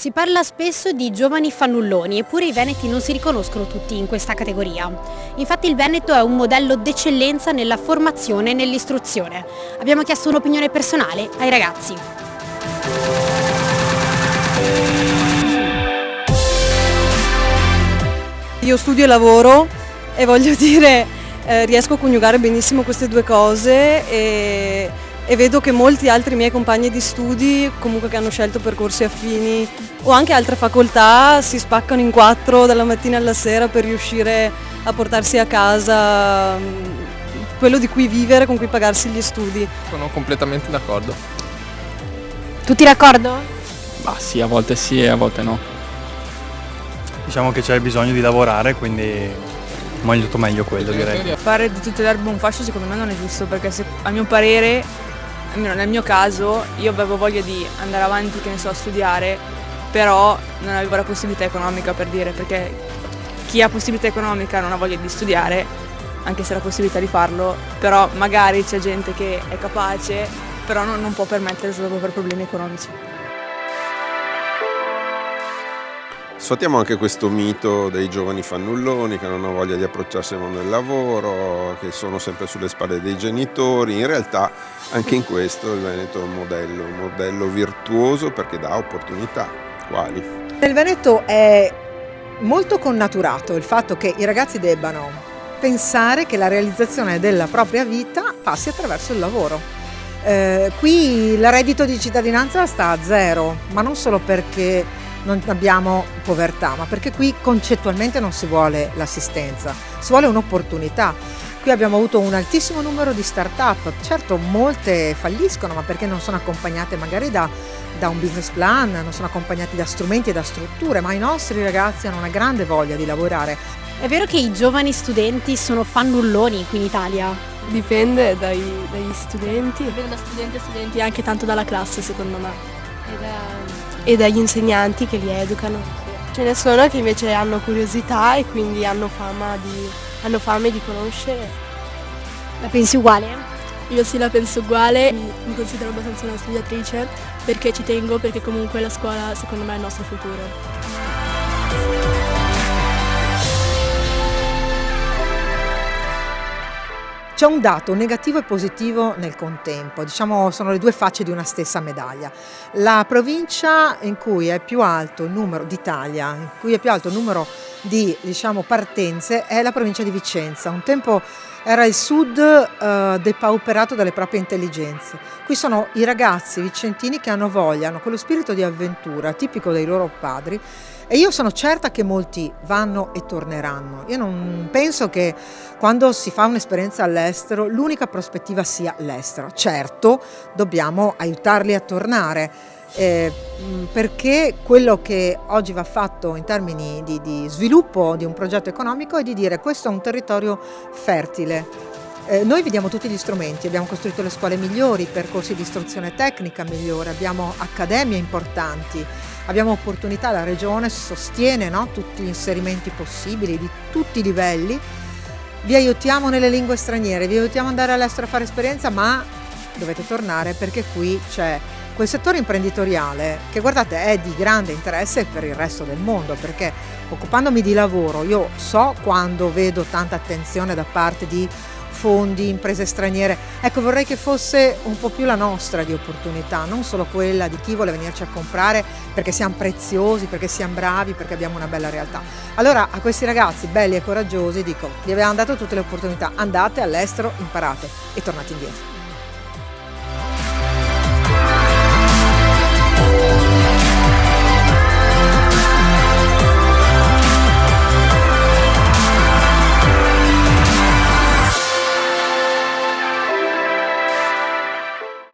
Si parla spesso di giovani fannulloni, eppure i veneti non si riconoscono tutti in questa categoria. Infatti il Veneto è un modello d'eccellenza nella formazione e nell'istruzione. Abbiamo chiesto un'opinione personale ai ragazzi. Io studio e lavoro e voglio dire, riesco a coniugare benissimo queste due cose e vedo che molti altri miei compagni di studi, comunque che hanno scelto percorsi affini o anche altre facoltà, si spaccano in quattro dalla mattina alla sera per riuscire a portarsi a casa quello di cui vivere, con cui pagarsi gli studi. Sono completamente d'accordo. Tutti d'accordo? Bah sì, a volte sì e a volte no. Diciamo che c'è bisogno di lavorare, quindi molto meglio quello, direi. Fare di tutte le erbe un fascio secondo me non è giusto, perché a mio parere, almeno nel mio caso, io avevo voglia di andare avanti, che ne so, a studiare, però non avevo la possibilità economica, per dire, perché chi ha possibilità economica non ha voglia di studiare, anche se ha la possibilità di farlo, però magari c'è gente che è capace, però non può permetterselo per problemi economici. Sfattiamo anche questo mito dei giovani fannulloni che non hanno voglia di approcciarsi al mondo del lavoro, che sono sempre sulle spalle dei genitori. In realtà anche in questo il Veneto è un modello virtuoso perché dà opportunità. Quali? Nel Veneto è molto connaturato il fatto che i ragazzi debbano pensare che la realizzazione della propria vita passi attraverso il lavoro. Qui il reddito di cittadinanza sta a zero, ma non solo perché non abbiamo povertà, ma perché qui concettualmente non si vuole l'assistenza, si vuole un'opportunità. Qui abbiamo avuto un altissimo numero di start-up, certo molte falliscono, ma perché non sono accompagnate magari da un business plan, non sono accompagnati da strumenti e da strutture, ma i nostri ragazzi hanno una grande voglia di lavorare. È vero che i giovani studenti sono fannulloni qui in Italia? Dipende dagli studenti. Dipende da studenti a studenti, anche tanto dalla classe secondo me. E dagli insegnanti che li educano. Ce ne sono che invece hanno curiosità e quindi hanno fame di conoscere. La pensi uguale? Io sì, la penso uguale, mi considero abbastanza una studiatrice perché ci tengo, perché comunque la scuola secondo me è il nostro futuro. C'è un dato negativo e positivo nel contempo, diciamo sono le due facce di una stessa medaglia. La provincia in cui è più alto il numero d'Italia, in cui è più alto il numero di partenze è la provincia di Vicenza. Un tempo era il sud depauperato dalle proprie intelligenze. Qui sono i ragazzi vicentini che hanno voglia, hanno quello spirito di avventura tipico dei loro padri. E io sono certa che molti vanno e torneranno. Io non penso che quando si fa un'esperienza all'estero l'unica prospettiva sia l'estero. Certo, dobbiamo aiutarli a tornare, perché quello che oggi va fatto in termini di sviluppo di un progetto economico è di dire questo è un territorio fertile. Noi vediamo tutti gli strumenti, abbiamo costruito le scuole migliori, percorsi di istruzione tecnica migliore, abbiamo accademie importanti, abbiamo opportunità, la regione sostiene tutti gli inserimenti possibili di tutti i livelli, vi aiutiamo nelle lingue straniere, vi aiutiamo ad andare all'estero a fare esperienza, ma dovete tornare perché qui c'è quel settore imprenditoriale che guardate è di grande interesse per il resto del mondo, perché occupandomi di lavoro io so quando vedo tanta attenzione da parte di fondi, imprese straniere, ecco vorrei che fosse un po' più la nostra di opportunità, non solo quella di chi vuole venirci a comprare perché siamo preziosi, perché siamo bravi, perché abbiamo una bella realtà. Allora a questi ragazzi belli e coraggiosi dico, vi avevamo dato tutte le opportunità, andate all'estero, imparate e tornate indietro.